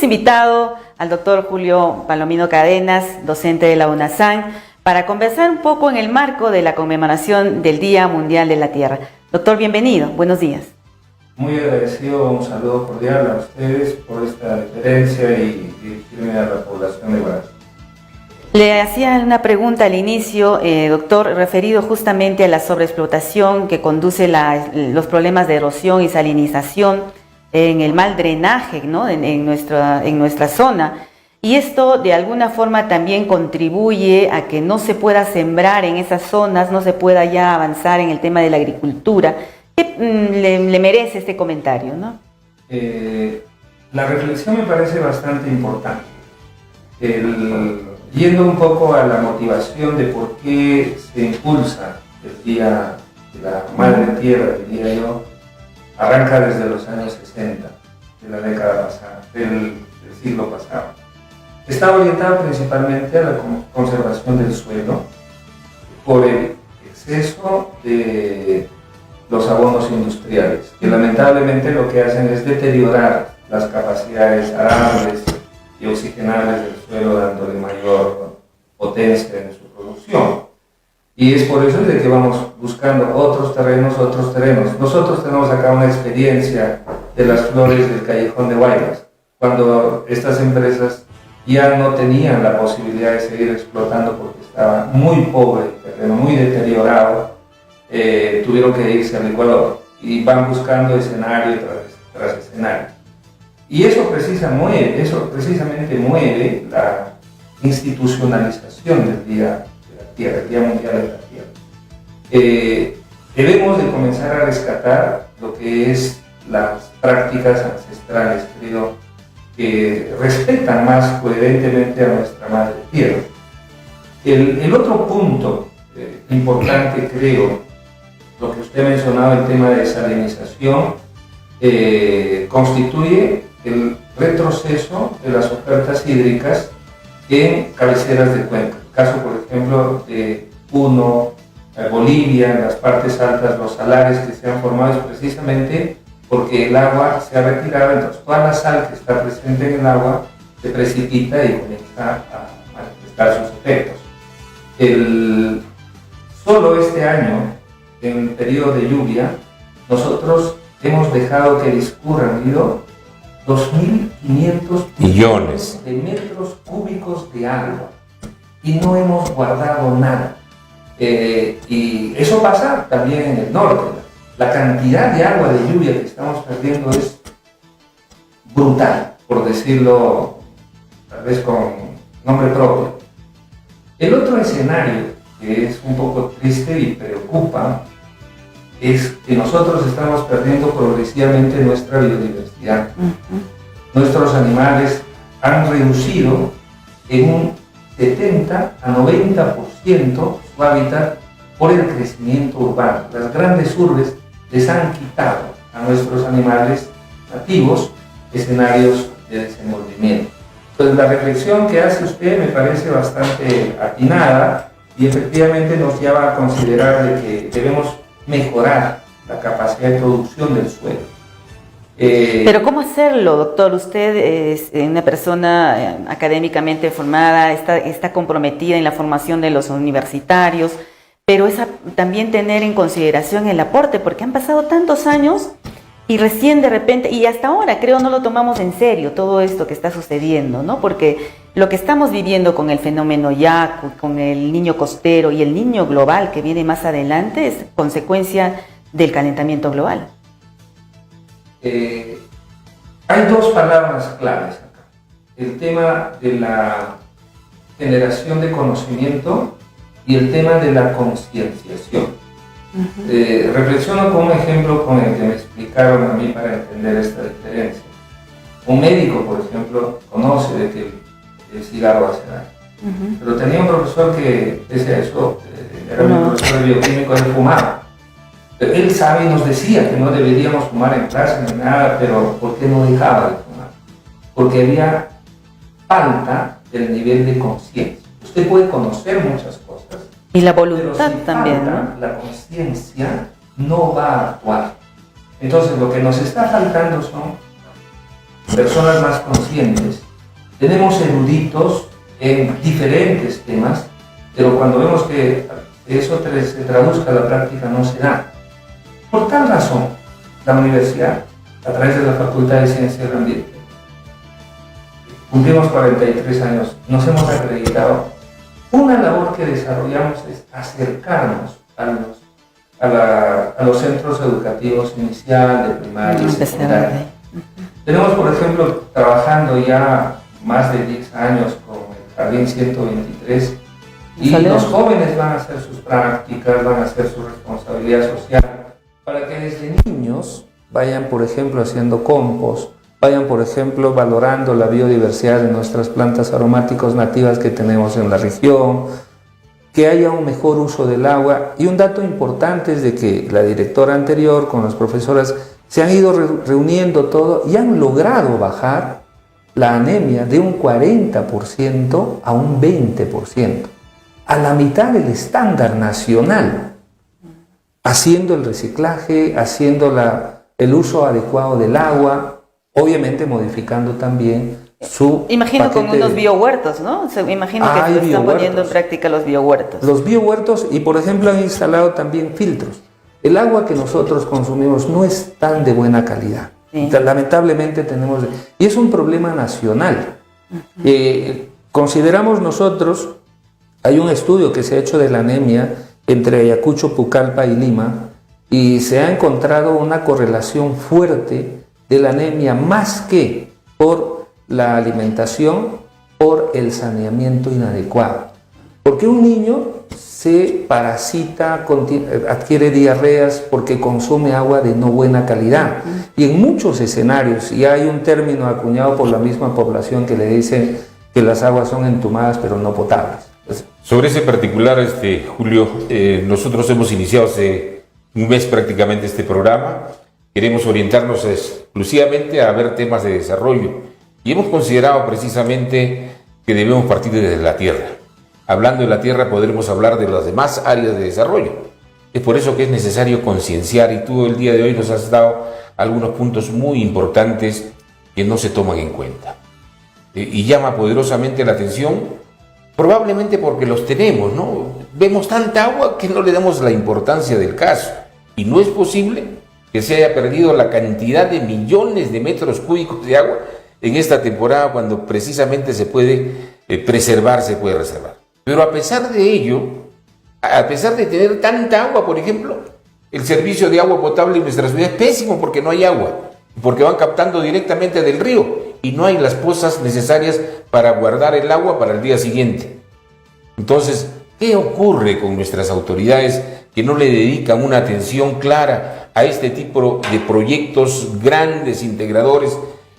invitado al doctor Julio Palomino Cadenas, docente de la UNASAN, para conversar un poco en el marco de la conmemoración del Día Mundial de la Tierra. Doctor, bienvenido, buenos días. Muy agradecido, un saludo cordial a ustedes por esta deferencia y dirigirme a la población de Guaral. Le hacía una pregunta al inicio, doctor, referido justamente a la sobreexplotación que conduce los problemas de erosión y salinización en el mal drenaje, ¿no? en nuestra zona. Y esto de alguna forma también contribuye a que no se pueda sembrar en esas zonas, no se pueda ya avanzar en el tema de la agricultura. ¿Qué le merece este comentario, no? La reflexión me parece bastante importante. Yendo un poco a la motivación de por qué se impulsa el Día de la Madre Tierra, diría yo, arranca desde los años 60 de la década pasada, del siglo pasado. Está orientado principalmente a la conservación del suelo por el exceso de los abonos industriales, que lamentablemente lo que hacen es deteriorar las capacidades arables y oxigenables del suelo, dándole mayor potencia en su producción. Y es por eso de que vamos buscando otros terrenos. Nosotros tenemos acá una experiencia de las flores del Callejón de Guaymas, cuando estas empresas ya no tenían la posibilidad de seguir explotando porque estaba muy pobre el terreno, muy deteriorado, tuvieron que irse al Ecuador y van buscando escenario tras escenario. Y eso precisamente mueve la institucionalización del Día de la Tierra, el Día Mundial de la Tierra. Debemos de comenzar a rescatar lo que es las prácticas ancestrales, creo, que respetan más coherentemente a nuestra Madre Tierra. El otro punto importante, creo, lo que usted mencionaba, el tema de desalinización, constituye el retroceso de las ofertas hídricas en cabeceras de cuenca. El caso, por ejemplo, de Puno, Bolivia, en las partes altas, los salares que se han formado es precisamente porque el agua se ha retirado, entonces toda la sal que está presente en el agua se precipita y comienza a manifestar sus efectos. Solo este año, en el periodo de lluvia, nosotros hemos dejado que discurran 2.500 millones de metros cúbicos de agua y no hemos guardado nada. Y eso pasa también en el norte. La cantidad de agua de lluvia que estamos perdiendo es brutal, por decirlo tal vez con nombre propio. El otro escenario que es un poco triste y preocupa es que nosotros estamos perdiendo progresivamente nuestra biodiversidad. Nuestros animales han reducido en un 70 a 90% su hábitat por el crecimiento urbano. Las grandes urbes les han quitado a nuestros animales nativos escenarios de desenvolvimiento. Entonces la reflexión que hace usted me parece bastante atinada y efectivamente nos lleva a considerar de que debemos mejorar la capacidad de producción del suelo. Pero ¿cómo hacerlo, doctor? Usted es una persona académicamente formada, está comprometida en la formación de los universitarios, pero es también tener en consideración el aporte, porque han pasado tantos años y recién de repente, y hasta ahora creo no lo tomamos en serio todo esto que está sucediendo, ¿no? Porque lo que estamos viviendo con el fenómeno Yaku, con el niño costero y el niño global que viene más adelante es consecuencia del calentamiento global. Hay dos palabras claves acá. El tema de la generación de conocimiento y el tema de la concienciación. Reflexiono con un ejemplo con el que me explicaron a mí para entender esta diferencia. Un médico, por ejemplo, conoce de que el cigarro hace daño, pero tenía un profesor que, pese a eso, era un profesor de bioquímico, él fumaba. Él sabe y nos decía que no deberíamos fumar en clase ni nada, pero ¿por qué no dejaba de fumar? Porque había falta del nivel de conciencia. Usted puede conocer muchas cosas. Y la voluntad pero si también, falta, ¿no? La conciencia no va a actuar. Entonces lo que nos está faltando son personas más conscientes. Tenemos eruditos en diferentes temas, pero cuando vemos que eso se traduzca a la práctica no se da. Por tal razón, la universidad, a través de la Facultad de Ciencias del Ambiente, cumplimos 43 años, nos hemos acreditado. Una labor que desarrollamos es acercarnos a los centros educativos inicial, de primaria y secundaria. Tenemos, por ejemplo, trabajando ya más de 10 años con el Jardín 123, y los jóvenes van a hacer sus prácticas, van a hacer su responsabilidad social, para que desde niños vayan, por ejemplo, haciendo compost, vayan, por ejemplo, valorando la biodiversidad de nuestras plantas aromáticas nativas que tenemos en la región, que haya un mejor uso del agua. Y un dato importante es de que la directora anterior con las profesoras se han ido reuniendo todo y han logrado bajar la anemia de un 40% a un 20%, a la mitad del estándar nacional, haciendo el reciclaje, haciendo el uso adecuado del agua, obviamente modificando también su imagino con unos biohuertos, ¿no? Imagino que se están poniendo en práctica los biohuertos. Los biohuertos, y por ejemplo han instalado también filtros. El agua que nosotros consumimos no es tan de buena calidad. Sí. Lamentablemente tenemos... Y es un problema nacional. Consideramos nosotros, hay un estudio que se ha hecho de la anemia entre Ayacucho, Pucallpa y Lima, y se ha encontrado una correlación fuerte de la anemia más que por la alimentación, por el saneamiento inadecuado. Porque un niño se parasita, adquiere diarreas porque consume agua de no buena calidad. Y en muchos escenarios, y hay un término acuñado por la misma población que le dicen que las aguas son entumadas pero no potables. Sobre ese particular, Julio, nosotros hemos iniciado hace un mes prácticamente este programa. Queremos orientarnos exclusivamente a ver temas de desarrollo y hemos considerado precisamente que debemos partir desde la tierra. Hablando de la tierra podremos hablar de las demás áreas de desarrollo. Es por eso que es necesario concienciar, y tú el día de hoy nos has dado algunos puntos muy importantes que no se toman en cuenta. Y llama poderosamente la atención, probablemente porque los tenemos, ¿no? Vemos tanta agua que no le damos la importancia del caso. Y no es posible que se haya perdido la cantidad de millones de metros cúbicos de agua en esta temporada, cuando precisamente se puede preservar, se puede reservar. Pero a pesar de ello, a pesar de tener tanta agua, por ejemplo, el servicio de agua potable en nuestra ciudad es pésimo porque no hay agua, porque van captando directamente del río y no hay las pozas necesarias para guardar el agua para el día siguiente. Entonces, ¿qué ocurre con nuestras autoridades que no le dedican una atención clara a este tipo de proyectos grandes, integradores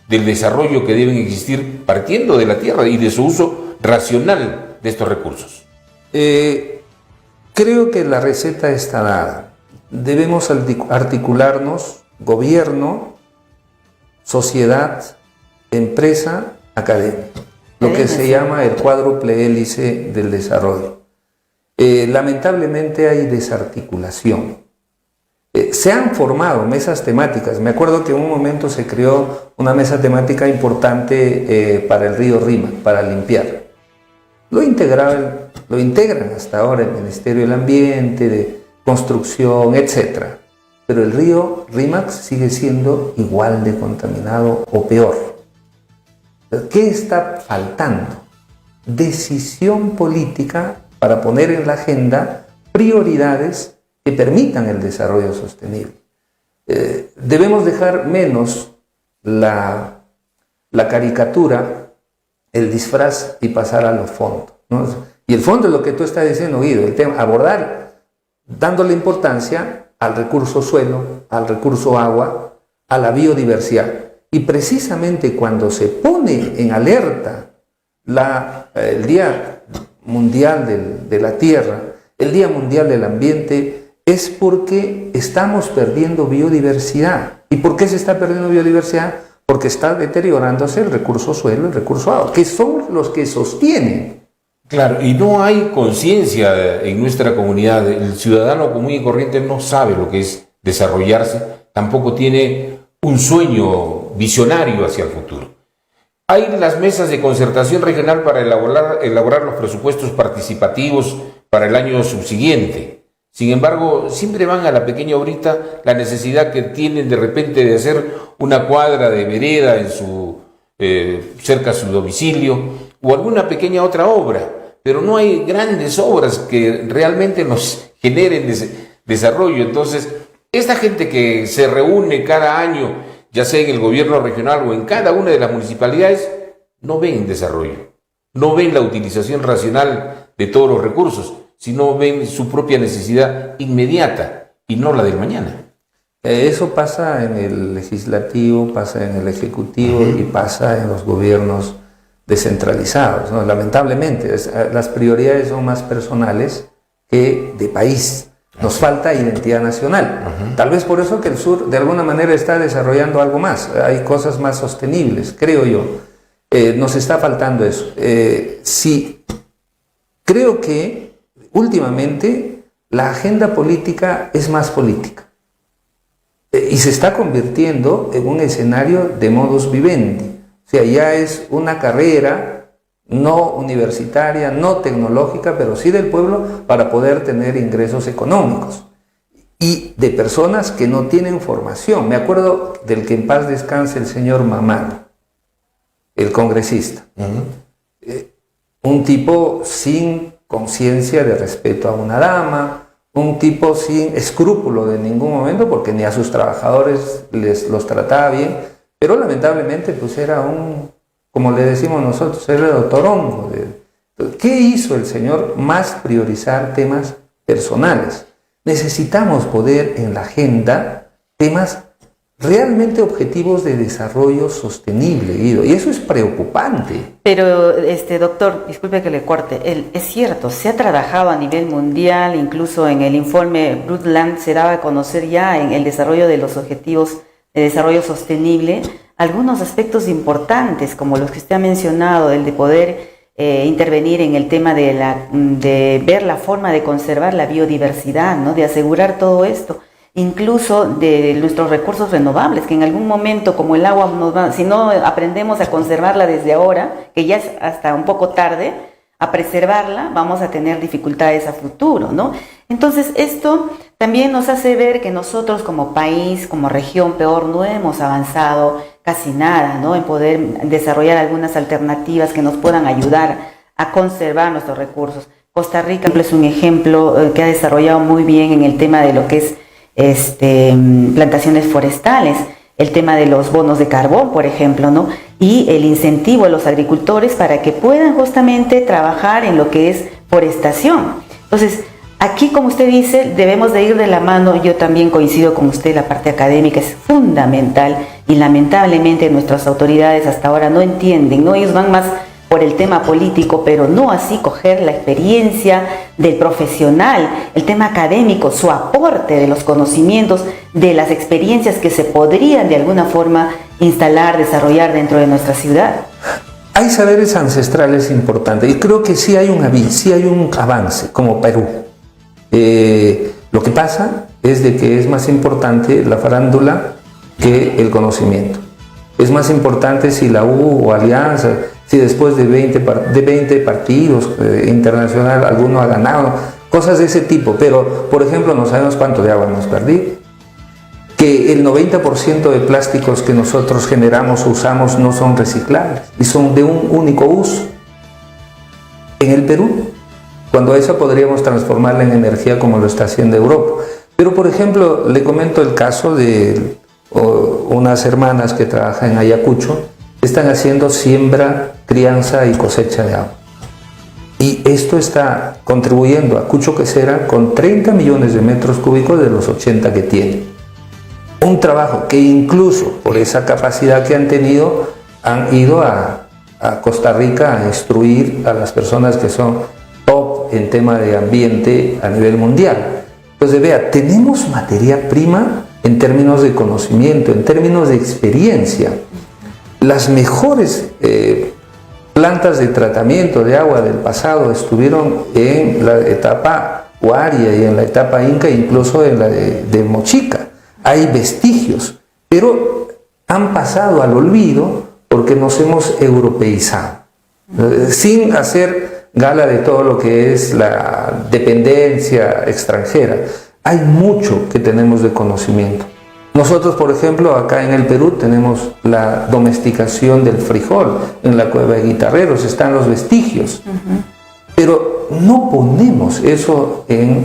del desarrollo que deben existir partiendo de la tierra y de su uso racional de estos recursos? Creo que la receta está dada. Debemos articularnos, gobierno, sociedad, empresa, academia, lo que se llama el cuádruple hélice del desarrollo. Lamentablemente hay desarticulación. Se han formado mesas temáticas. Me acuerdo que en un momento se creó una mesa temática importante para el río Rímac, para limpiar. Lo integran hasta ahora el Ministerio del Ambiente, de Construcción, etc. Pero el río Rímac sigue siendo igual de contaminado o peor. ¿Qué está faltando? Decisión política para poner en la agenda prioridades que permitan el desarrollo sostenible. Debemos dejar menos la caricatura, el disfraz, y pasar a los fondos, ¿no? Y el fondo es lo que tú estás diciendo, Guido, el tema, abordar dándole importancia al recurso suelo, al recurso agua, a la biodiversidad. Y precisamente cuando se pone en alerta el Día Mundial de la Tierra, el Día Mundial del Ambiente, es porque estamos perdiendo biodiversidad. ¿Y por qué se está perdiendo biodiversidad? Porque está deteriorándose el recurso suelo, el recurso agua, que son los que sostienen. Claro, y no hay conciencia en nuestra comunidad. El ciudadano común y corriente no sabe lo que es desarrollarse, tampoco tiene un sueño visionario hacia el futuro. Hay las mesas de concertación regional para elaborar los presupuestos participativos para el año subsiguiente. Sin embargo, siempre van a la pequeña obrita la necesidad que tienen de repente de hacer una cuadra de vereda en cerca a su domicilio o alguna pequeña otra obra, pero no hay grandes obras que realmente nos generen desarrollo. Entonces, esta gente que se reúne cada año, ya sea en el gobierno regional o en cada una de las municipalidades, no ven desarrollo, no ven la utilización racional de todos los recursos, sino ven su propia necesidad inmediata y no la del mañana. Eso pasa en el legislativo, pasa en el ejecutivo y pasa en los gobiernos descentralizados, ¿no? Lamentablemente, las prioridades son más personales que de país. Nos falta identidad nacional. Tal vez por eso que el sur de alguna manera está desarrollando algo más. Hay cosas más sostenibles, creo yo. Nos está faltando eso. Sí, creo que últimamente la agenda política es más política. Y se está convirtiendo en un escenario de modus vivendi. O sea, ya es una carrera no universitaria, no tecnológica, pero sí del pueblo para poder tener ingresos económicos. Y de personas que no tienen formación. Me acuerdo del que en paz descanse el señor Mamán, el congresista. Un tipo sin conciencia de respeto a una dama, un tipo sin escrúpulo de ningún momento, porque ni a sus trabajadores los trataba bien, pero lamentablemente pues era como le decimos nosotros, era el torongo. ¿Qué hizo el señor? Más priorizar temas personales. Necesitamos poder en la agenda temas realmente objetivos de desarrollo sostenible, Guido, y eso es preocupante. Pero, doctor, disculpe que le corte, es cierto, se ha trabajado a nivel mundial, incluso en el informe Brundtland se daba a conocer ya en el desarrollo de los objetivos de desarrollo sostenible algunos aspectos importantes, como los que usted ha mencionado, el de poder intervenir en el tema de ver la forma de conservar la biodiversidad, ¿no? De asegurar todo esto, incluso de nuestros recursos renovables, que en algún momento, como el agua, si no aprendemos a conservarla desde ahora, que ya es hasta un poco tarde, a preservarla, vamos a tener dificultades a futuro, ¿no? Entonces, esto también nos hace ver que nosotros como país, como región, peor, no hemos avanzado casi nada, ¿no? En poder desarrollar algunas alternativas que nos puedan ayudar a conservar nuestros recursos. Costa Rica es un ejemplo que ha desarrollado muy bien en el tema de lo que es plantaciones forestales, el tema de los bonos de carbón, por ejemplo, ¿no? Y el incentivo a los agricultores para que puedan justamente trabajar en lo que es forestación. Entonces, aquí, como usted dice, debemos de ir de la mano. Yo también coincido con usted, la parte académica es fundamental y lamentablemente nuestras autoridades hasta ahora no entienden, ¿no? Ellos van más por el tema político, pero no así coger la experiencia del profesional, el tema académico, su aporte de los conocimientos, de las experiencias que se podrían de alguna forma instalar, desarrollar dentro de nuestra ciudad. Hay saberes ancestrales importantes y creo que sí hay un avance, como Perú. Lo que pasa es de que es más importante la farándula que el conocimiento. Es más importante si la U o Alianza, si después de 20 partidos internacional alguno ha ganado, cosas de ese tipo. Pero, por ejemplo, no sabemos cuánto de agua hemos perdido. Que el 90% de plásticos que nosotros generamos o usamos no son reciclables y son de un único uso. En el Perú, cuando eso podríamos transformarla en energía como lo está haciendo Europa. Pero, por ejemplo, le comento el caso de unas hermanas que trabajan en Ayacucho, están haciendo siembra, crianza y cosecha de agua. Y esto está contribuyendo a Cucho Quesera con 30 millones de metros cúbicos de los 80 que tiene. Un trabajo que incluso por esa capacidad que han tenido, han ido a Costa Rica a instruir a las personas que son top en tema de ambiente a nivel mundial. Entonces, vea, tenemos materia prima en términos de conocimiento, en términos de experiencia. Las mejores plantas de tratamiento de agua del pasado estuvieron en la etapa Huaria y en la etapa Inca, incluso en la de Mochica. Hay vestigios, pero han pasado al olvido porque nos hemos europeizado, sin hacer gala de todo lo que es la dependencia extranjera. Hay mucho que tenemos de conocimiento. Nosotros, por ejemplo, acá en el Perú tenemos la domesticación del frijol. En la cueva de Guitarreros están los vestigios. Pero no ponemos eso en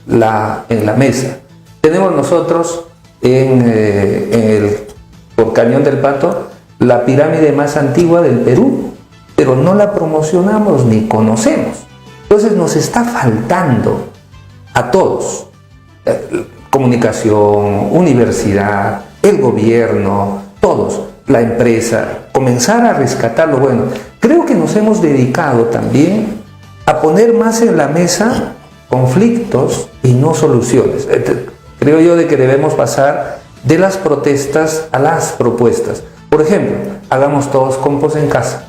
la mesa. Tenemos nosotros por Cañón del Pato la pirámide más antigua del Perú, pero no la promocionamos ni conocemos. Entonces nos está faltando a todos, comunicación, universidad, el gobierno, todos, la empresa, comenzar a rescatar lo bueno. Creo que nos hemos dedicado también a poner más en la mesa conflictos y no soluciones. Creo yo de que debemos pasar de las protestas a las propuestas. Por ejemplo, hagamos todos compost en casa.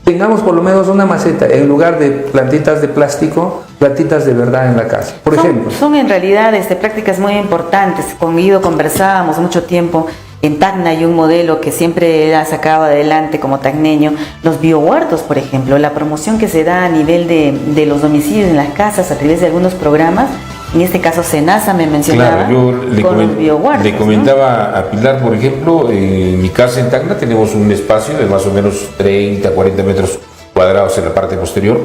Tengamos por lo menos una maceta, en lugar de plantitas de plástico, plantitas de verdad en la casa. Por ejemplo. Son en realidad prácticas muy importantes. Con Guido conversábamos mucho tiempo. En Tacna hay un modelo que siempre ha sacado adelante como tacneño, los biohuertos, por ejemplo, la promoción que se da a nivel de los domicilios en las casas a través de algunos programas. En este caso, Senasa me mencionaba. Claro, yo le comentaba, ¿no?, a Pilar, por ejemplo, en mi casa en Tacna tenemos un espacio de más o menos 30, 40 metros cuadrados en la parte posterior.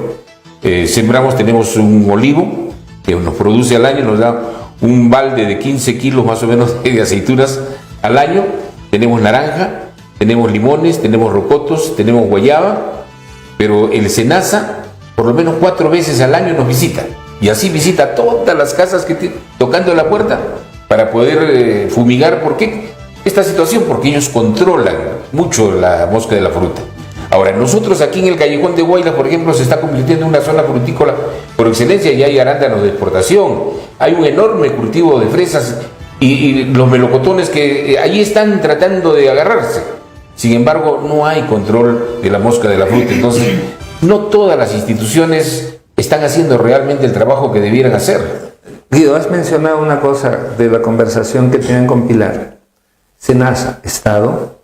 Sembramos, tenemos un olivo que nos produce al año, nos da un balde de 15 kilos más o menos de aceitunas al año. Tenemos naranja, tenemos limones, tenemos rocotos, tenemos guayaba, pero el Senasa por lo menos 4 veces al año nos visita. Y así visita todas las casas que tocando la puerta para poder fumigar. ¿Por qué esta situación? Porque ellos controlan mucho la mosca de la fruta. Ahora, nosotros aquí en el Callejón de Huaylas, por ejemplo, se está convirtiendo en una zona frutícola por excelencia y hay arándanos de exportación. Hay un enorme cultivo de fresas y los melocotones que allí están tratando de agarrarse. Sin embargo, no hay control de la mosca de la fruta. Entonces, no todas las instituciones están haciendo realmente el trabajo que debieran hacer. Guido, has mencionado una cosa de la conversación que tienen con Pilar. Senasa, Estado,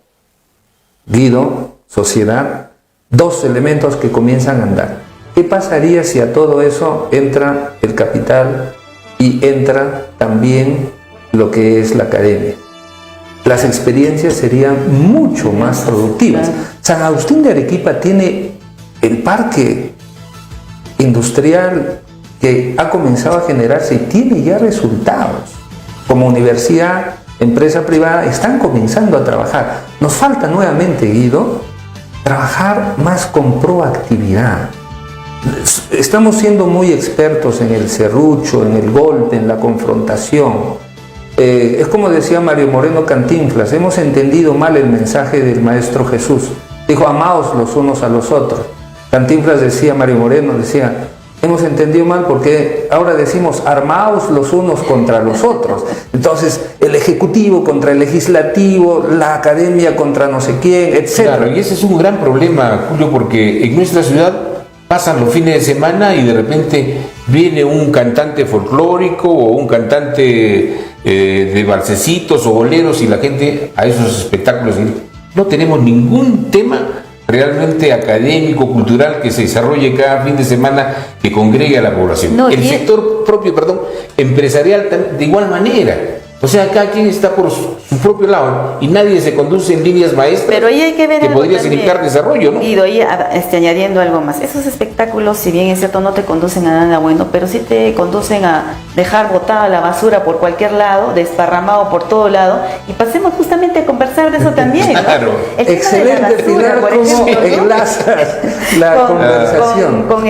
Guido, sociedad, 2 elementos que comienzan a andar. ¿Qué pasaría si a todo eso entra el capital y entra también lo que es la academia? Las experiencias serían mucho más productivas. San Agustín de Arequipa tiene el parque industrial que ha comenzado a generarse y tiene ya resultados. Como universidad, empresa privada, están comenzando a trabajar. Nos falta nuevamente, Guido, trabajar más con proactividad. Estamos siendo muy expertos en el serrucho, en el golpe, en la confrontación. Es como decía Mario Moreno Cantinflas, hemos entendido mal el mensaje del Maestro Jesús. Dijo, amaos los unos a los otros. Cantinflas decía, Mario Moreno decía, hemos entendido mal porque ahora decimos armaos los unos contra los otros. Entonces, el ejecutivo contra el legislativo, la academia contra no sé quién, etc. Claro, y ese es un gran problema, Julio, porque en nuestra ciudad pasan los fines de semana y de repente viene un cantante folclórico o un cantante de balsecitos o boleros y la gente a esos espectáculos. No tenemos ningún tema realmente académico, cultural, que se desarrolle cada fin de semana, que congregue a la población. No, el sector propio, empresarial de igual manera. O sea, cada quien está por su propio lado y nadie se conduce en líneas maestras. Pero ahí hay que ver que podría significar desarrollo, ¿no? Y doy añadiendo algo más. Esos espectáculos, si bien es cierto, no te conducen a nada bueno, pero sí te conducen a dejar botada la basura por cualquier lado, desparramado por todo lado, y pasemos justamente a conversar de eso también, ¿no? Claro. Excelente, Pilar, cómo enlazas la conversación. Con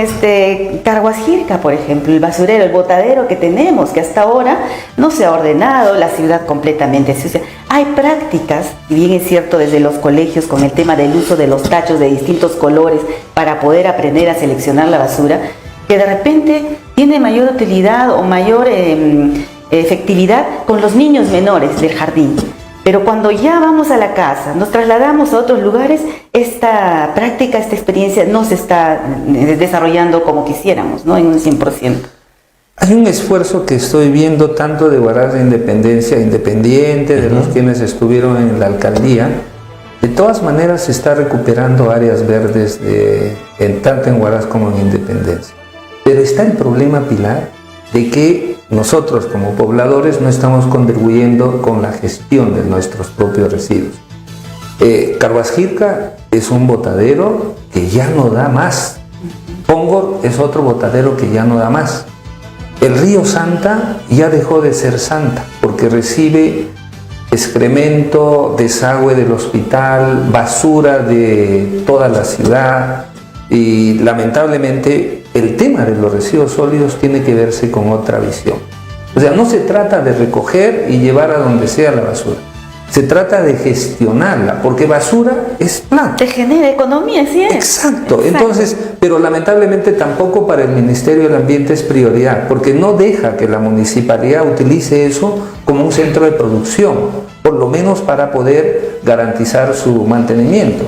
Carhuasjirca, por ejemplo, el basurero, el botadero que tenemos, que hasta ahora no se ha ordenado, la ciudad completamente sucia. Hay prácticas, y bien es cierto, desde los colegios con el tema del uso de los tachos de distintos colores para poder aprender a seleccionar la basura, que de repente tiene mayor utilidad o mayor efectividad con los niños menores del jardín. Pero cuando ya vamos a la casa, nos trasladamos a otros lugares, esta práctica, esta experiencia no se está desarrollando como quisiéramos, ¿no? En un 100%. Hay un esfuerzo que estoy viendo tanto de Huaraz de Independencia, independiente, de los quienes estuvieron en la alcaldía. De todas maneras se está recuperando áreas verdes tanto en Huaraz como en Independencia. Pero está el problema, Pilar, de que nosotros como pobladores no estamos contribuyendo con la gestión de nuestros propios residuos. Carhuasquirca es un botadero que ya no da más. Póngor es otro botadero que ya no da más. El río Santa ya dejó de ser Santa porque recibe excremento, desagüe del hospital, basura de toda la ciudad y lamentablemente el tema de los residuos sólidos tiene que verse con otra visión. O sea, no se trata de recoger y llevar a donde sea la basura. Se trata de gestionarla, porque basura es plata. Te genera economía, ¿sí es? Exacto. Entonces, pero lamentablemente tampoco para el Ministerio del Ambiente es prioridad, porque no deja que la municipalidad utilice eso como un centro de producción, por lo menos para poder garantizar su mantenimiento.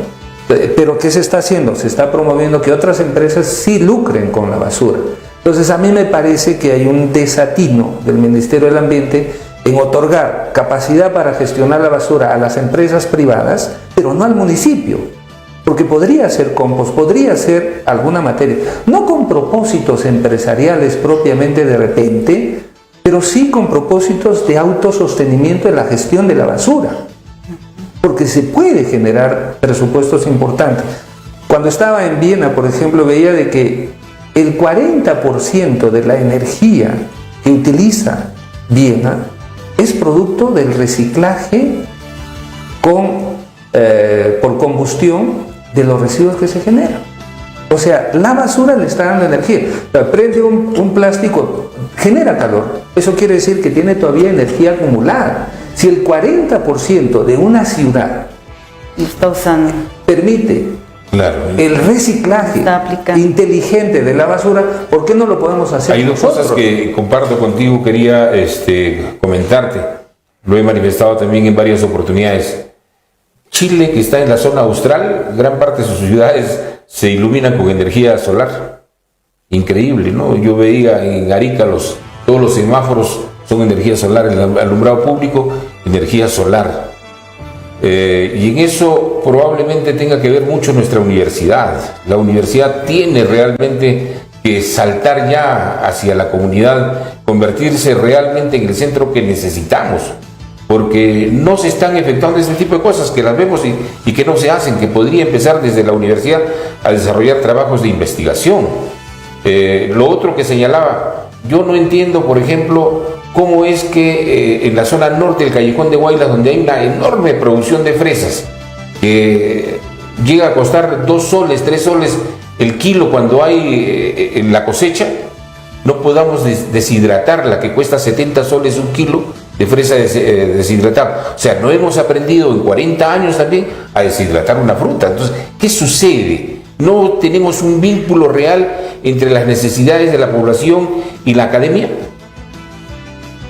Pero ¿qué se está haciendo? Se está promoviendo que otras empresas sí lucren con la basura. Entonces, a mí me parece que hay un desatino del Ministerio del Ambiente en otorgar capacidad para gestionar la basura a las empresas privadas, pero no al municipio, porque podría ser compost, podría ser alguna materia, no con propósitos empresariales propiamente de repente, pero sí con propósitos de autosostenimiento de la gestión de la basura, porque se puede generar presupuestos importantes. Cuando estaba en Viena, por ejemplo, veía de que el 40% de la energía que utiliza Viena es producto del reciclaje por combustión de los residuos que se generan. O sea, la basura le está dando energía. O sea, prende un plástico, genera calor. Eso quiere decir que tiene todavía energía acumulada. Si el 40% de una ciudad está usando, permite el reciclaje inteligente de la basura, ¿por qué no lo podemos hacer Hay dos nosotros? cosas que comparto contigo, quería comentarte. Lo he manifestado también en varias oportunidades. Chile, que está en la zona austral, gran parte de sus ciudades se iluminan con energía solar. Increíble, ¿no? Yo veía en Arica todos los semáforos son energía solar, el alumbrado público, energía solar. Y en eso probablemente tenga que ver mucho nuestra universidad. La universidad tiene realmente que saltar ya hacia la comunidad, convertirse realmente en el centro que necesitamos, porque no se están efectuando este tipo de cosas que las vemos y que no se hacen, que podría empezar desde la universidad a desarrollar trabajos de investigación. Lo otro que señalaba, yo no entiendo, por ejemplo, cómo es que en la zona norte del Callejón de Huaylas, donde hay una enorme producción de fresas, que llega a costar 2 soles, 3 soles el kilo cuando hay en la cosecha, no podamos deshidratarla, que cuesta 70 soles un kilo de fresa deshidratada. O sea, no hemos aprendido en 40 años también a deshidratar una fruta. Entonces, ¿qué sucede? No tenemos un vínculo real entre las necesidades de la población y la academia.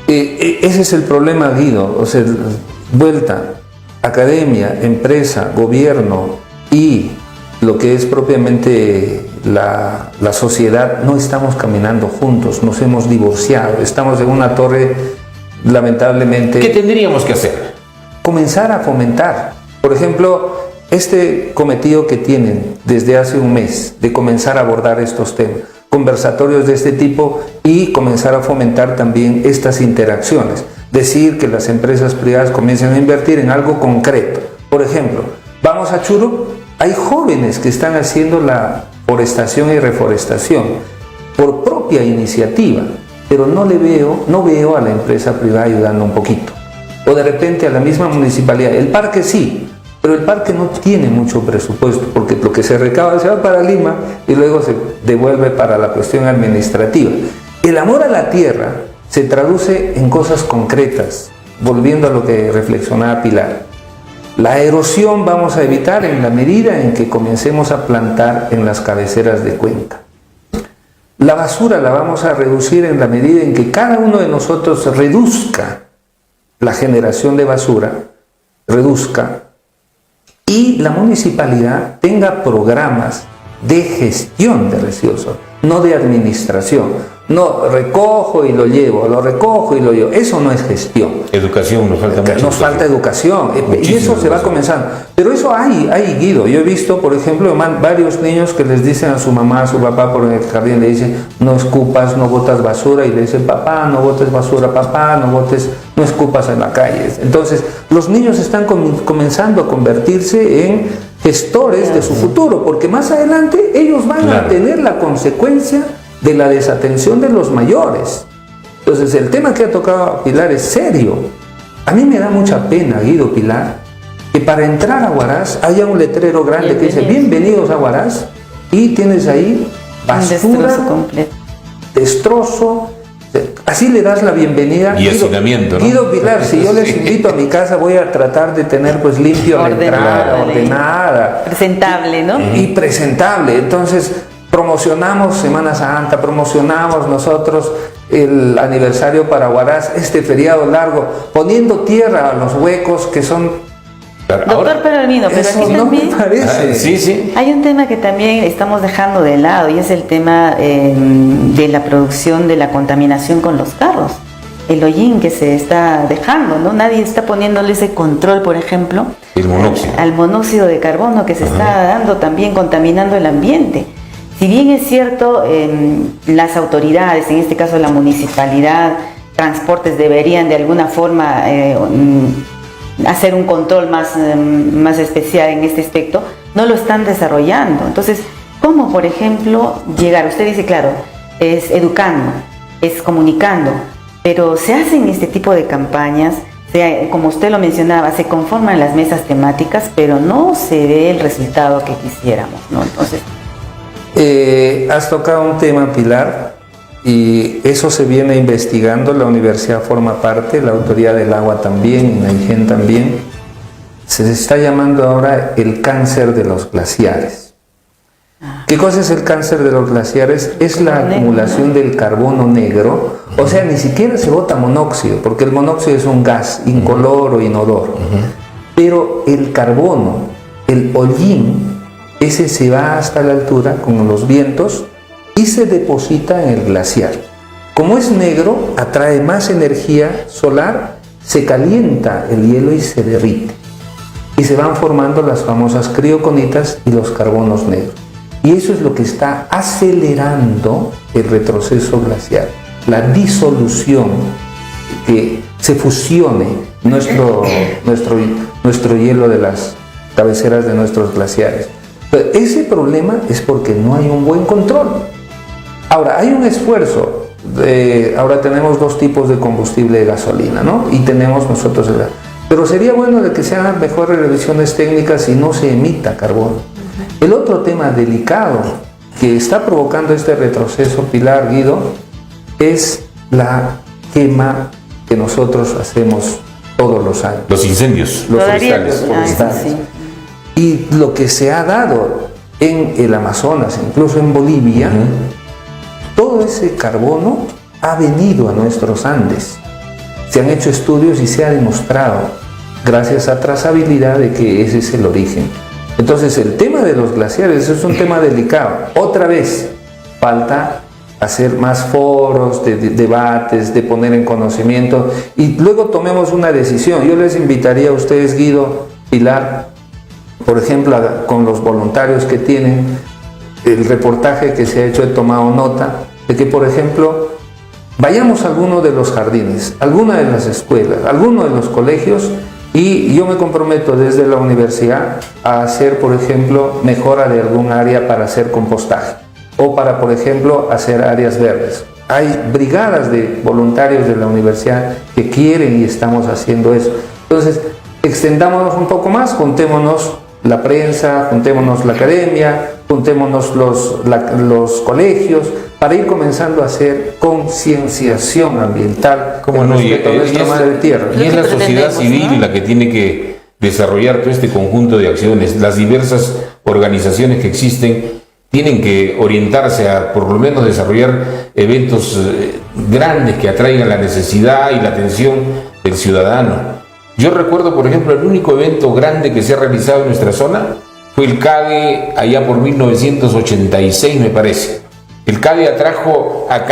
Ese es el problema, Guido. O sea, vuelta, academia, empresa, gobierno y lo que es propiamente la sociedad, no estamos caminando juntos, nos hemos divorciado, estamos en una torre, lamentablemente. ¿Qué tendríamos que hacer? Comenzar a fomentar. Por ejemplo, este cometido que tienen desde hace un mes de comenzar a abordar estos temas, conversatorios de este tipo y comenzar a fomentar también estas interacciones. Decir que las empresas privadas comiencen a invertir en algo concreto. Por ejemplo, vamos a Churup, hay jóvenes que están haciendo la forestación y reforestación por propia iniciativa, pero no veo a la empresa privada ayudando un poquito. O de repente a la misma municipalidad. El parque sí, pero el parque no tiene mucho presupuesto, porque lo que se recauda se va para Lima y luego se devuelve para la cuestión administrativa. El amor a la tierra se traduce en cosas concretas, volviendo a lo que reflexionaba Pilar. La erosión vamos a evitar en la medida en que comencemos a plantar en las cabeceras de cuenca. La basura la vamos a reducir en la medida en que cada uno de nosotros reduzca la generación de basura, y la municipalidad tenga programas de gestión de residuos, no de administración. No, recojo y lo llevo, lo recojo y lo llevo. Eso no es gestión. Educación, nos falta mucho. Nos falta educación. Y eso se va comenzando. Pero eso hay, Guido. Yo he visto, por ejemplo, varios niños que les dicen a su mamá, a su papá por el jardín, le dicen, no escupas, no botas basura. Y le dicen, papá, no botes basura, papá, no escupas en la calle. Entonces, los niños están comenzando a convertirse en gestores de su futuro, porque más adelante ellos van a tener la consecuencia de la desatención de los mayores. Entonces el tema que ha tocado Pilar es serio. A mí me da mucha pena, Guido, Pilar, que para entrar a Huaraz haya un letrero grande que dice bienvenidos a Huaraz y tienes ahí basura, destrozo. Así le das la bienvenida. Y hacinamiento, ¿no? Guido, Pilar, si yo les invito a mi casa, voy a tratar de tener pues limpio la entrada, ordenada. Presentable, ¿no? Y presentable. Entonces, promocionamos Semana Santa, promocionamos nosotros el aniversario para Huaraz, este feriado largo, poniendo tierra a los huecos que son... Doctor Perolino, pero aquí no también me parece. Sí. Hay un tema que también estamos dejando de lado y es el tema de la producción de la contaminación con los carros. El hollín que se está dejando, ¿no? Nadie está poniéndole ese control, por ejemplo, al monóxido de carbono que se está dando, también contaminando el ambiente. Si bien es cierto, las autoridades, en este caso la municipalidad, transportes, deberían de alguna forma hacer un control más especial en este aspecto, no lo están desarrollando. Entonces, ¿cómo, por ejemplo, llegar? Usted dice, claro, es educando, es comunicando, pero se hacen este tipo de campañas, como usted lo mencionaba, se conforman las mesas temáticas, pero no se ve el resultado que quisiéramos, ¿no? Entonces... has tocado un tema, Pilar, y eso se viene investigando. La universidad forma parte, la Autoridad del Agua también, INAIGEN también. Se está llamando ahora el cáncer de los glaciares. ¿Qué cosa es el cáncer de los glaciares? Es la acumulación del carbono negro. O sea, ni siquiera se bota monóxido, porque el monóxido es un gas incoloro, inodoro. Pero el carbono, el hollín, ese se va hasta la altura con los vientos y se deposita en el glaciar. Como es negro, atrae más energía solar, se calienta el hielo y se derrite. Y se van formando las famosas crioconitas y los carbonos negros. Y eso es lo que está acelerando el retroceso glacial, la disolución, que se fusione nuestro hielo de las cabeceras de nuestros glaciares. Pero ese problema es porque no hay un buen control. Ahora, hay un esfuerzo. Ahora tenemos dos tipos de combustible de gasolina, ¿no? Y tenemos nosotros el gas. Pero sería bueno de que se hagan mejores revisiones técnicas y no se emita carbono. El otro tema delicado que está provocando este retroceso, Pilar, Guido, es la quema que nosotros hacemos todos los años. Los incendios. Los forestales. Sí. Y lo que se ha dado en el Amazonas, incluso en Bolivia, todo ese carbono ha venido a nuestros Andes. Se han hecho estudios y se ha demostrado, gracias a trazabilidad, de que ese es el origen. Entonces, el tema de los glaciares es un tema delicado. Otra vez, falta hacer más foros, de debates, de poner en conocimiento, y luego tomemos una decisión. Yo les invitaría a ustedes, Guido, Pilar, por ejemplo, con los voluntarios que tienen, el reportaje que se ha hecho, he tomado nota de que, por ejemplo, vayamos a alguno de los jardines, alguna de las escuelas, alguno de los colegios, y yo me comprometo desde la universidad a hacer, por ejemplo, mejora de algún área para hacer compostaje o para, por ejemplo, hacer áreas verdes. Hay brigadas de voluntarios de la universidad que quieren y estamos haciendo eso. Entonces, extendámonos un poco más, juntémonos la prensa, juntémonos la academia, juntémonos los colegios, para ir comenzando a hacer concienciación ambiental con respecto a nuestra madre tierra. Y es la sociedad civil la que tiene que desarrollar todo este conjunto de acciones. Las diversas organizaciones que existen tienen que orientarse a, por lo menos, desarrollar eventos grandes que atraigan la necesidad y la atención del ciudadano. Yo recuerdo, por ejemplo, el único evento grande que se ha realizado en nuestra zona fue el CAGE allá por 1986, me parece. El CADE atrajo a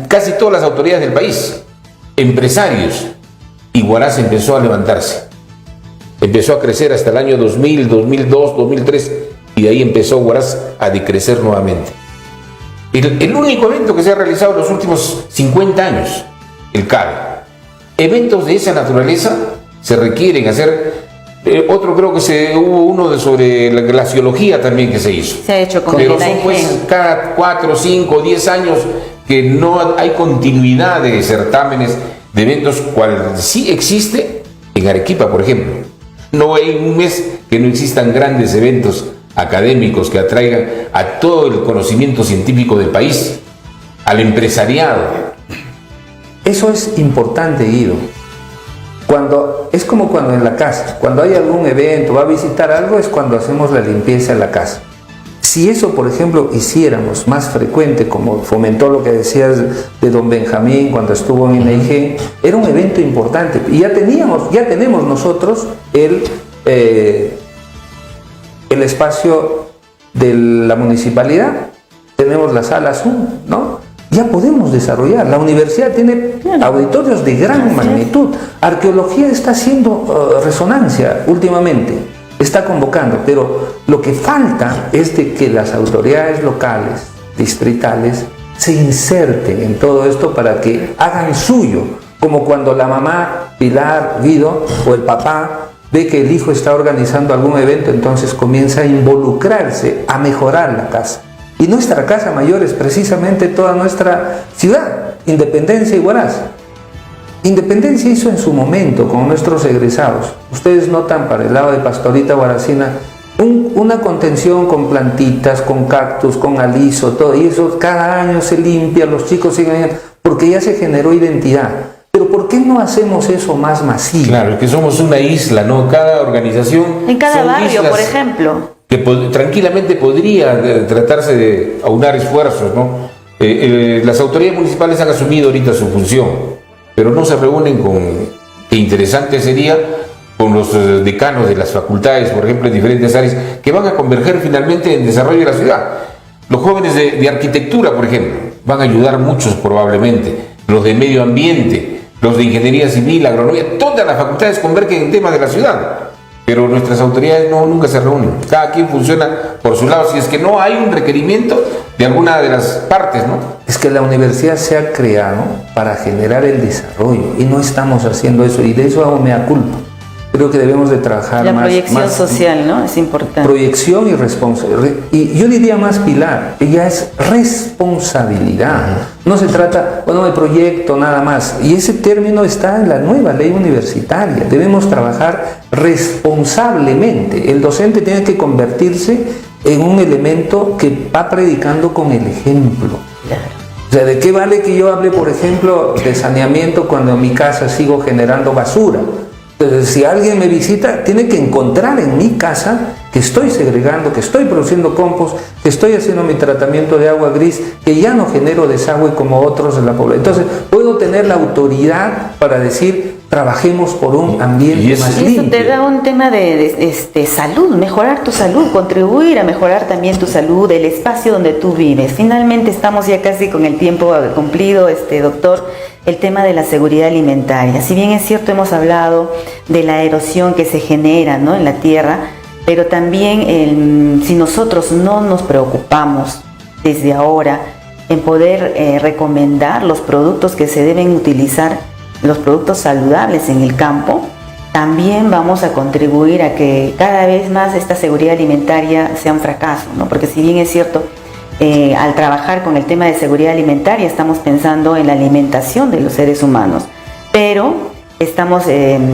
casi todas las autoridades del país, empresarios, y Huaraz empezó a levantarse. Empezó a crecer hasta el año 2000, 2002, 2003, y de ahí empezó Huaraz a decrecer nuevamente. El único evento que se ha realizado en los últimos 50 años, el CADE. Eventos de esa naturaleza se requieren hacer. Otro creo que hubo uno sobre la glaciología también que se hizo. Se ha hecho con pero el son pues cada 4, 5, 10 años que no hay continuidad de certámenes, de eventos, cual sí existe en Arequipa, por ejemplo. No hay un mes que no existan grandes eventos académicos que atraigan a todo el conocimiento científico del país, al empresariado. Eso es importante, Guido. Es como cuando en la casa, cuando hay algún evento, va a visitar algo, es cuando hacemos la limpieza en la casa. Si eso, por ejemplo, hiciéramos más frecuente, como fomentó lo que decías de don Benjamín cuando estuvo en INEIGEN, era un evento importante. Y ya tenemos nosotros el espacio de la municipalidad, tenemos la sala Zoom, ¿no? Ya podemos desarrollar. La universidad tiene auditorios de gran magnitud. Arqueología está haciendo resonancia últimamente, está convocando, pero lo que falta es de que las autoridades locales, distritales, se inserten en todo esto para que hagan suyo, como cuando la mamá, Pilar, Guido, o el papá ve que el hijo está organizando algún evento, entonces comienza a involucrarse, a mejorar la casa. Y nuestra casa mayor es precisamente toda nuestra ciudad, Independencia y Huaraz. Independencia hizo en su momento con nuestros egresados. Ustedes notan para el lado de Pastorita Huaracina una contención con plantitas, con cactus, con aliso, todo. Y eso cada año se limpia, los chicos siguen, porque ya se generó identidad. Pero ¿por qué no hacemos eso más masivo? Claro, que somos una isla, ¿no? Cada organización... En cada barrio, por ejemplo. Que tranquilamente podría tratarse de aunar esfuerzos, ¿no? Las autoridades municipales han asumido ahorita su función, pero no se reúnen qué interesante sería, con los decanos de las facultades, por ejemplo, en diferentes áreas, que van a converger finalmente en el desarrollo de la ciudad. Los jóvenes de arquitectura, por ejemplo, van a ayudar muchos probablemente, los de medio ambiente, los de ingeniería civil, agronomía, todas las facultades convergen en temas de la ciudad. Pero nuestras autoridades nunca se reúnen. Cada quien funciona por su lado. Si es que no hay un requerimiento de alguna de las partes, ¿no? Es que la universidad se ha creado para generar el desarrollo y no estamos haciendo eso. Y de eso hago mea culpa. Creo que debemos de trabajar más. La proyección social, ¿no? Es importante. Proyección y responsabilidad. Y yo diría más, Pilar, ella es responsabilidad. No se trata, bueno, de proyecto nada más. Y ese término está en la nueva ley universitaria. Debemos trabajar responsablemente. El docente tiene que convertirse en un elemento que va predicando con el ejemplo. Claro. O sea, ¿de qué vale que yo hable, por ejemplo, de saneamiento cuando en mi casa sigo generando basura? Entonces, si alguien me visita, tiene que encontrar en mi casa que estoy segregando, que estoy produciendo compost, que estoy haciendo mi tratamiento de agua gris, que ya no genero desagüe como otros de la población. Entonces, puedo tener la autoridad para decir, trabajemos por un ambiente más limpio. Eso te da un tema de salud, mejorar tu salud, contribuir a mejorar también tu salud, el espacio donde tú vives. Finalmente estamos ya casi con el tiempo cumplido, doctor. El tema de la seguridad alimentaria. Si bien es cierto, hemos hablado de la erosión que se genera, ¿no?, en la tierra, pero también si nosotros no nos preocupamos desde ahora en poder recomendar los productos que se deben utilizar, los productos saludables en el campo, también vamos a contribuir a que cada vez más esta seguridad alimentaria sea un fracaso, ¿no? Porque si bien es cierto, al trabajar con el tema de seguridad alimentaria estamos pensando en la alimentación de los seres humanos, pero estamos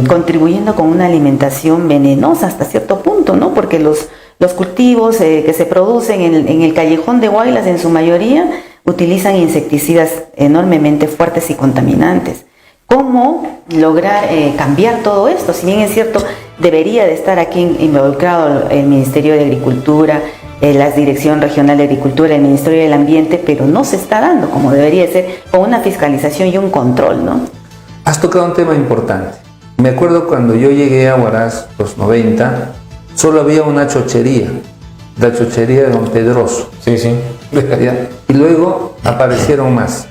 contribuyendo con una alimentación venenosa hasta cierto punto, ¿no? Porque los cultivos que se producen en el callejón de Huaylas en su mayoría utilizan insecticidas enormemente fuertes y contaminantes. ¿Cómo lograr cambiar todo esto? Si bien es cierto, debería de estar aquí involucrado el Ministerio de Agricultura, la Dirección Regional de Agricultura, el Ministerio del Ambiente, pero no se está dando como debería ser, con una fiscalización y un control, ¿no? Has tocado un tema importante. Me acuerdo cuando yo llegué a Huaraz, los 90, solo había una chochería, la chochería de Don Pedroso. Sí, sí. ¿ya? Y luego aparecieron más.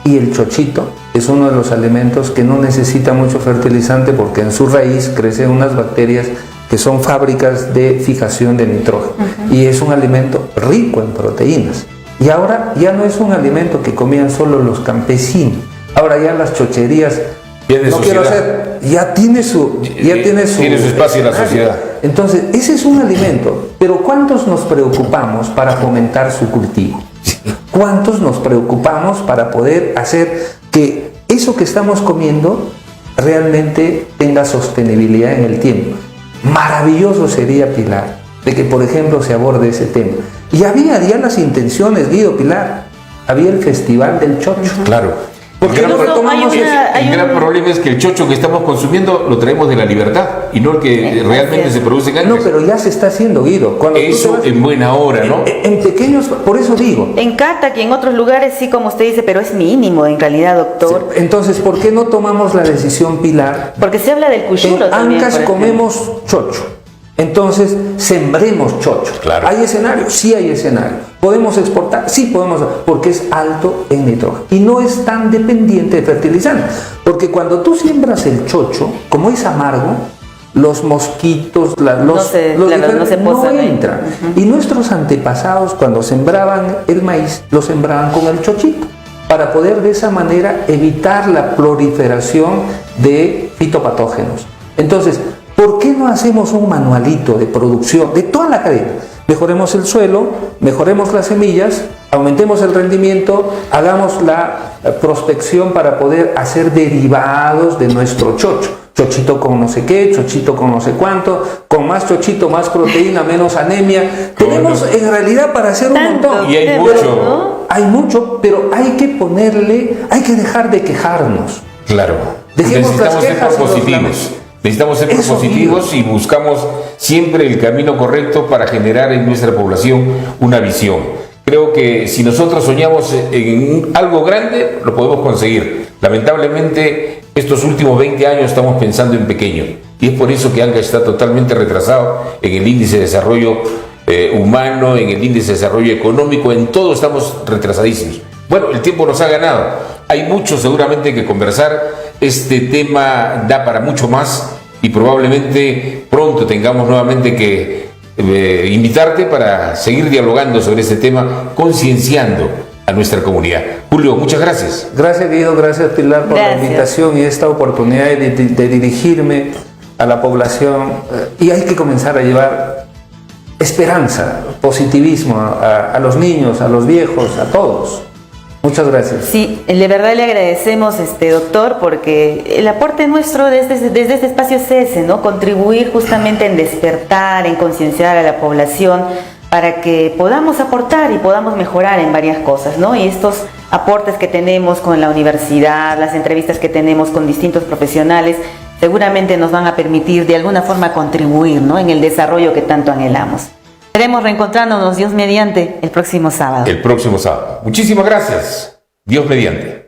Y el chochito es uno de los alimentos que no necesita mucho fertilizante porque en su raíz crecen unas bacterias que son fábricas de fijación de nitrógeno. Y es un alimento rico en proteínas. Y ahora ya no es un alimento que comían solo los campesinos. Ahora ya las chocherías, no quiero hacer, ya tiene su espacio en la sociedad. Entonces, ese es un alimento, pero ¿cuántos nos preocupamos para fomentar su cultivo? ¿Cuántos nos preocupamos para poder hacer que eso que estamos comiendo realmente tenga sostenibilidad en el tiempo? Maravilloso sería, Pilar, de que, por ejemplo, se aborde ese tema. Y había ya las intenciones, Guido, Pilar, había el Festival del Chocho. Claro. Porque el gran problema es que el chocho que estamos consumiendo lo traemos de la libertad y no el que realmente se produce en No, pero ya se está haciendo, Guido. Cuando eso en buena hora, ¿no? En pequeños, por eso digo. En Catac y en otros lugares sí, como usted dice, pero es mínimo en realidad, doctor. Sí. Entonces, ¿por qué no tomamos la decisión, Pilar? Porque se habla del cuchulo en también. Ancash comemos chocho. Entonces, sembremos chocho. Claro. ¿Hay escenario? Sí hay escenario. ¿Podemos exportar? Sí podemos, porque es alto en nitrógeno. Y no es tan dependiente de fertilizantes. Porque cuando tú siembras el chocho, como es amargo, los mosquitos, no entran. Y nuestros antepasados, cuando sembraban el maíz, lo sembraban con el chochito, para poder de esa manera evitar la proliferación de fitopatógenos. Entonces, ¿por qué no hacemos un manualito de producción de toda la cadena? Mejoremos el suelo, mejoremos las semillas, aumentemos el rendimiento, hagamos la prospección para poder hacer derivados de nuestro chocho. Chochito con no sé qué, chochito con no sé cuánto, con más chochito, más proteína, menos anemia. Tenemos en realidad para hacer un montón. Y hay mucho. ¿No? Hay mucho, pero hay que ponerle, hay que dejar de quejarnos. Claro. Necesitamos ser propositivos. Necesitamos ser propositivos y buscamos siempre el camino correcto para generar en nuestra población una visión. Creo que si nosotros soñamos en algo grande, lo podemos conseguir. Lamentablemente, estos últimos 20 años estamos pensando en pequeño. Y es por eso que Ancash está totalmente retrasado en el índice de desarrollo humano, en el índice de desarrollo económico, en todo estamos retrasadísimos. Bueno, el tiempo nos ha ganado. Hay mucho seguramente que conversar. Este tema da para mucho más y probablemente pronto tengamos nuevamente que invitarte para seguir dialogando sobre este tema, concienciando a nuestra comunidad. Julio, muchas gracias. Gracias, Guido, gracias, Pilar, por la invitación y esta oportunidad de dirigirme a la población. Y hay que comenzar a llevar esperanza, positivismo a los niños, a los viejos, a todos. Muchas gracias. Sí, de verdad le agradecemos, doctor, porque el aporte nuestro desde este espacio es ese, ¿no? Contribuir justamente en despertar, en concienciar a la población para que podamos aportar y podamos mejorar en varias cosas, ¿no? Y estos aportes que tenemos con la universidad, las entrevistas que tenemos con distintos profesionales, seguramente nos van a permitir de alguna forma contribuir, ¿no? En el desarrollo que tanto anhelamos. Estaremos reencontrándonos, Dios mediante, el próximo sábado. El próximo sábado. Muchísimas gracias. Dios mediante.